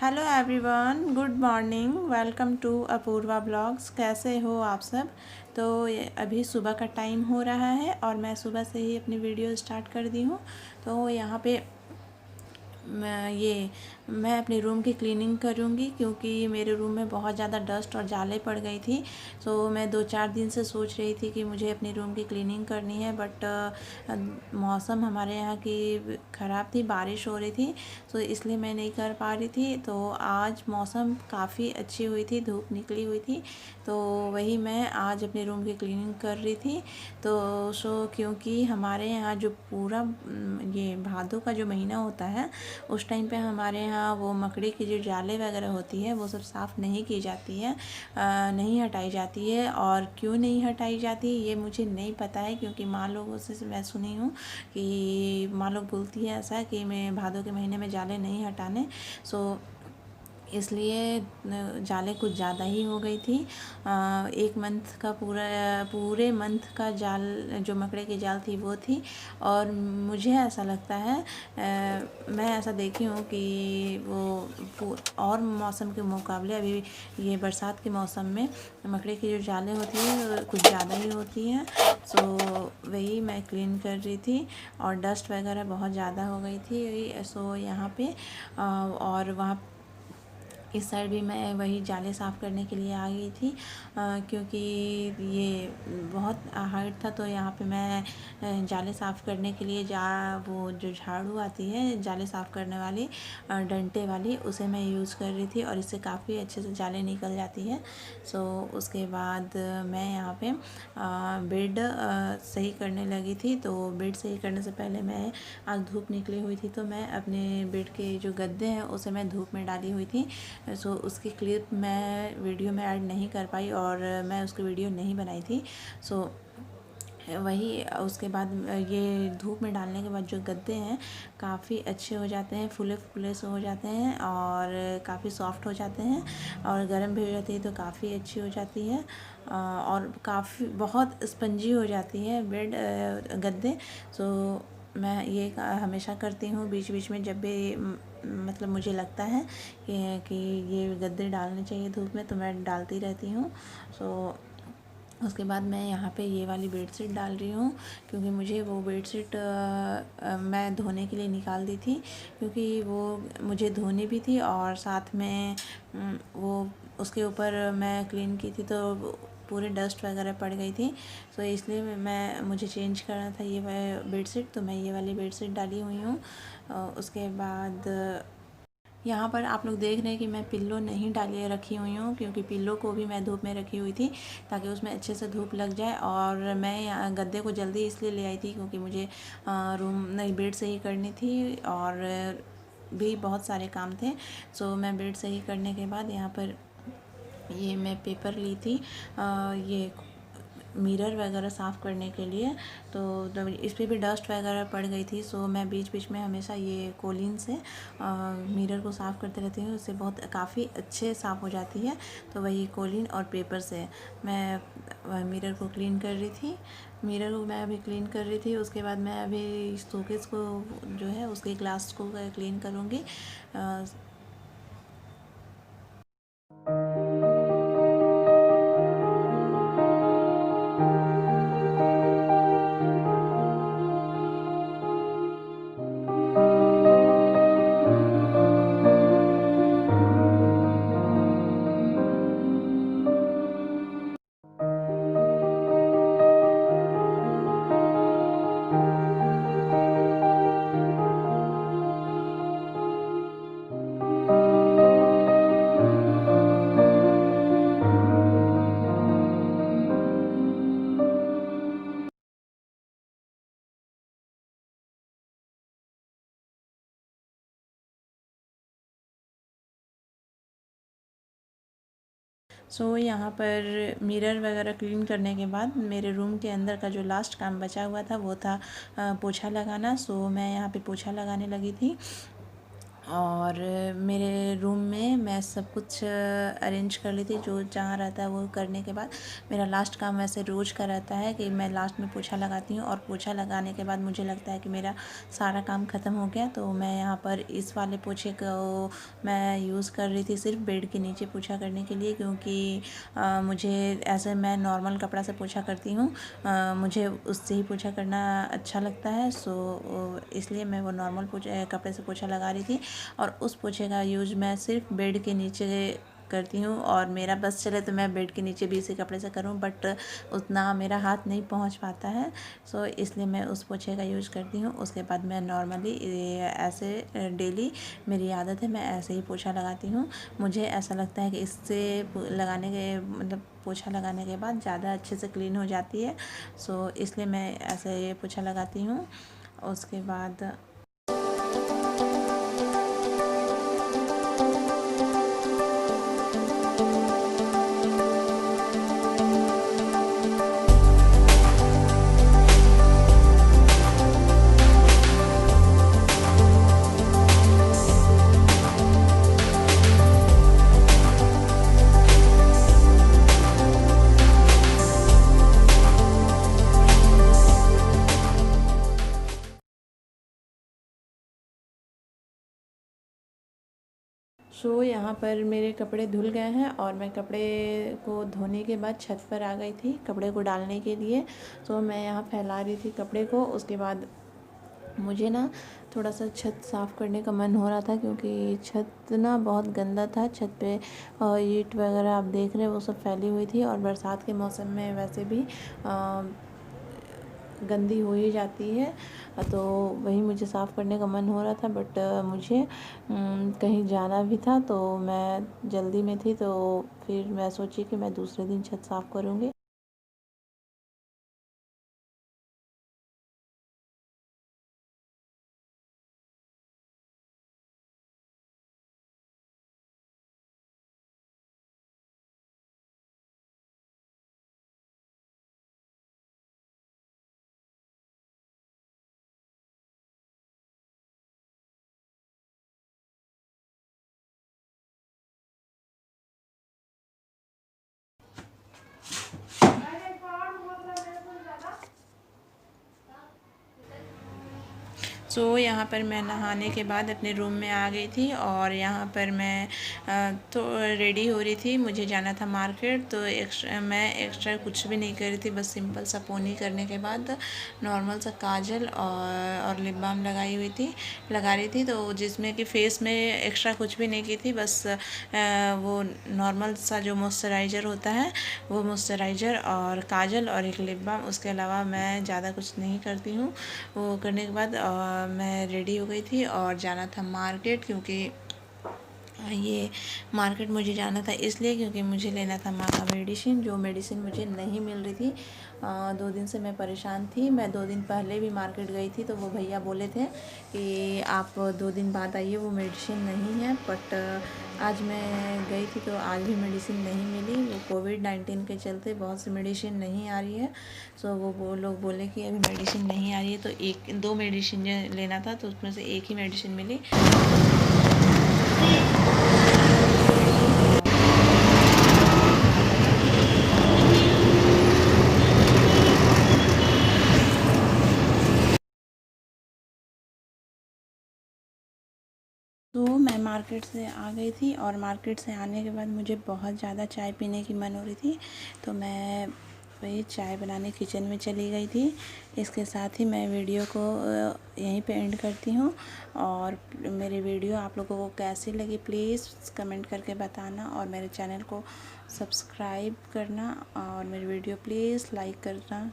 Hello everyone, good morning. Welcome to Apoorva blogs. कैसे हो आप सब? तो अभी सुबह का टाइम हो रहा है और मैं सुबह से ही अपनी वीडियो स्टार्ट कर दी हूँ। तो यहाँ पे मैं अपने रूम की क्लीनिंग करूँगी क्योंकि मेरे रूम में बहुत ज़्यादा डस्ट और जाले पड़ गई थी। सो मैं 2-4 दिन से सोच रही थी कि मुझे अपने रूम की क्लीनिंग करनी है, बट मौसम हमारे यहाँ की ख़राब थी, बारिश हो रही थी, तो इसलिए मैं नहीं कर पा रही थी। तो आज मौसम काफ़ी अच्छी हुई थी, धूप निकली हुई थी, तो वही मैं आज अपने रूम की क्लीनिंग कर रही थी। तो क्योंकि हमारे यहाँ जो पूरा ये भादों का जो महीना होता है, उस टाइम पे हमारे यहाँ वो मकड़ी की जो जाले वगैरह होती है वो सब साफ़ नहीं की जाती है, नहीं हटाई जाती है। और क्यों नहीं हटाई जाती ये मुझे नहीं पता है, क्योंकि माँ लोगों से मैं सुनी हूँ कि माँ लोग बोलती है ऐसा कि मैं भादों के महीने में जाले नहीं हटाने। सो इसलिए जाले कुछ ज़्यादा ही हो गई थी। एक मंथ का पूरे मंथ का जाल जो मकड़े की जाल थी वो थी। और मुझे ऐसा लगता है, मैं ऐसा देखी हूँ कि वो और मौसम के मुकाबले अभी ये बरसात के मौसम में मकड़े की जो जालें होती है कुछ ज़्यादा ही होती हैं। सो वही मैं क्लीन कर रही थी और डस्ट वगैरह बहुत ज़्यादा हो गई थी। सो यहाँ पे और वहाँ इस साइड भी मैं वही जाले साफ़ करने के लिए आ गई थी, क्योंकि ये बहुत हाइट था। तो यहाँ पे मैं जाले साफ़ करने के लिए वो जो झाड़ू आती है जाले साफ़ करने वाली, डंडे वाली, उसे मैं यूज़ कर रही थी और इससे काफ़ी अच्छे से जाले निकल जाती है। सो उसके बाद मैं यहाँ पे बेड सही करने लगी थी। तो बेड सही करने से पहले मैं आज धूप निकली हुई थी, तो मैं अपने बेड के जो गद्दे हैं उसे मैं धूप में डाली हुई थी। सो उसकी क्लिप मैं वीडियो में ऐड नहीं कर पाई और मैं उसकी वीडियो नहीं बनाई थी। सो वही उसके बाद ये धूप में डालने के बाद जो गद्दे हैं काफ़ी अच्छे हो जाते हैं, फूले फूले से हो जाते हैं और काफ़ी सॉफ्ट हो जाते हैं। और गर्म भी हो जाती है तो काफ़ी अच्छी हो जाती है और काफ़ी बहुत स्पंजी हो जाती है बेड गद्दे। सो मैं ये हमेशा करती हूँ बीच बीच में, जब भी मतलब मुझे लगता है कि ये गद्दे डालने चाहिए धूप में, तो मैं डालती रहती हूँ। सो उसके बाद मैं यहाँ पे ये वाली बेडशीट डाल रही हूँ, क्योंकि मुझे वो बेडशीट मैं धोने के लिए निकाल दी थी, क्योंकि वो मुझे धोनी भी थी और साथ में वो उसके ऊपर मैं क्लीन की थी तो पूरे डस्ट वगैरह पड़ गई थी। तो इसलिए मुझे चेंज करना था ये बेडशीट, तो मैं ये वाली बेडशीट डाली हुई हूँ। उसके बाद यहाँ पर आप लोग देख रहे हैं कि मैं पिल्लो नहीं डाली रखी हुई हूँ, क्योंकि पिल्लो को भी मैं धूप में रखी हुई थी ताकि उसमें अच्छे से धूप लग जाए। और मैं गद्दे को जल्दी इसलिए ले आई थी क्योंकि मुझे रूम नहीं बेड सही करनी थी और भी बहुत सारे काम थे। सो मैं बेड सही करने के बाद यहाँ पर ये मैं पेपर ली थी, ये मिरर वगैरह साफ़ करने के लिए। तो इस पर भी डस्ट वगैरह पड़ गई थी। सो मैं बीच बीच में हमेशा ये कोलिन से मिरर को साफ़ करते रहती हूँ, उससे बहुत काफ़ी अच्छे साफ़ हो जाती है। तो वही कोलिन और पेपर से मैं मिरर को क्लीन कर रही थी। मिरर को मैं अभी क्लीन कर रही थी। उसके बाद मैं अभी शोकेस को जो है उसके ग्लास को क्लीन करूँगी। यहाँ पर मिरर वगैरह क्लीन करने के बाद मेरे रूम के अंदर का जो लास्ट काम बचा हुआ था वो था पोछा लगाना। मैं यहाँ पे पोछा लगाने लगी थी। और मेरे रूम में मैं सब कुछ अरेंज कर ली थी, जो जहाँ रहता है वो करने के बाद मेरा लास्ट काम वैसे रोज़ का रहता है कि मैं लास्ट में पोछा लगाती हूँ, और पोछा लगाने के बाद मुझे लगता है कि मेरा सारा काम ख़त्म हो गया। तो मैं यहाँ पर इस वाले पोछे को मैं यूज़ कर रही थी सिर्फ बेड के नीचे पोछा करने के लिए, क्योंकि मुझे ऐसे मैं नॉर्मल कपड़ा से पोछा करती हूँ, मुझे उससे ही पोछा करना अच्छा लगता है। सो इसलिए मैं वो नॉर्मल कपड़े से पोछा लगा रही थी, और उस पोछे का यूज मैं सिर्फ बेड के नीचे करती हूँ, और मेरा बस चले तो मैं बेड के नीचे भी इसी कपड़े से करूँ, बट उतना मेरा हाथ नहीं पहुँच पाता है। सो इसलिए मैं उस पोछे का यूज करती हूँ। उसके बाद मैं नॉर्मली ऐसे डेली मेरी आदत है, मैं ऐसे ही पोछा लगाती हूँ। मुझे ऐसा लगता है कि इससे लगाने के मतलब पोछा लगाने के बाद ज़्यादा अच्छे से क्लीन हो जाती है। सो इसलिए मैं ऐसे पोछा लगाती हूँ। उसके बाद यहाँ पर मेरे कपड़े धुल गए हैं, और मैं कपड़े को धोने के बाद छत पर आ गई थी कपड़े को डालने के लिए। मैं यहाँ फैला रही थी कपड़े को। उसके बाद मुझे ना थोड़ा सा छत साफ़ करने का मन हो रहा था, क्योंकि छत ना बहुत गंदा था। छत पे ईंट वगैरह आप देख रहे हैं वो सब फैली हुई थी, और बरसात के मौसम में वैसे भी गंदी हो ही जाती है। तो वही मुझे साफ़ करने का मन हो रहा था, बट मुझे कहीं जाना भी था, तो मैं जल्दी में थी, तो फिर मैं सोची कि मैं दूसरे दिन छत साफ़ करूँगी। यहाँ पर मैं नहाने के बाद अपने रूम में आ गई थी, और यहाँ पर मैं तो रेडी हो रही थी, मुझे जाना था मार्केट। तो मैं एक्स्ट्रा कुछ भी नहीं कर रही थी, बस सिंपल सा पोनी करने के बाद नॉर्मल सा काजल और लिप बाम लगा रही थी। तो जिसमें कि फेस में एक्स्ट्रा कुछ भी नहीं की थी, बस वो नॉर्मल सा जो मॉइस्चराइज़र होता है वो मॉइस्चराइज़र और काजल और एक लिप बाम, उसके अलावा मैं ज़्यादा कुछ नहीं करती हूँ। वो करने के बाद मैं रेडी हो गई थी और जाना था मार्केट, क्योंकि ये मार्केट मुझे जाना था इसलिए क्योंकि मुझे लेना था माँ का मेडिसिन, जो मेडिसिन मुझे नहीं मिल रही थी। 2 दिन से मैं परेशान थी। मैं 2 दिन पहले भी मार्केट गई थी, तो वो भैया बोले थे कि आप 2 दिन बाद आइए, वो मेडिसिन नहीं है। बट आज मैं गई थी तो आज भी मेडिसिन नहीं मिली। वो कोविड-19 के चलते बहुत सी मेडिसिन नहीं आ रही है। वो लोग बोले कि अभी मेडिसिन नहीं आ रही है, तो 1-2 मेडिसिन लेना था, तो उसमें से एक ही मेडिसिन मिली। तो मैं मार्केट से आ गई थी, और मार्केट से आने के बाद मुझे बहुत ज़्यादा चाय पीने की मन हो रही थी, तो मैं वही चाय बनाने किचन में चली गई थी। इसके साथ ही मैं वीडियो को यहीं पे एंड करती हूँ, और मेरी वीडियो आप लोगों को कैसी लगी प्लीज़ कमेंट करके बताना, और मेरे चैनल को सब्सक्राइब करना, और मेरी वीडियो प्लीज़ लाइक करना।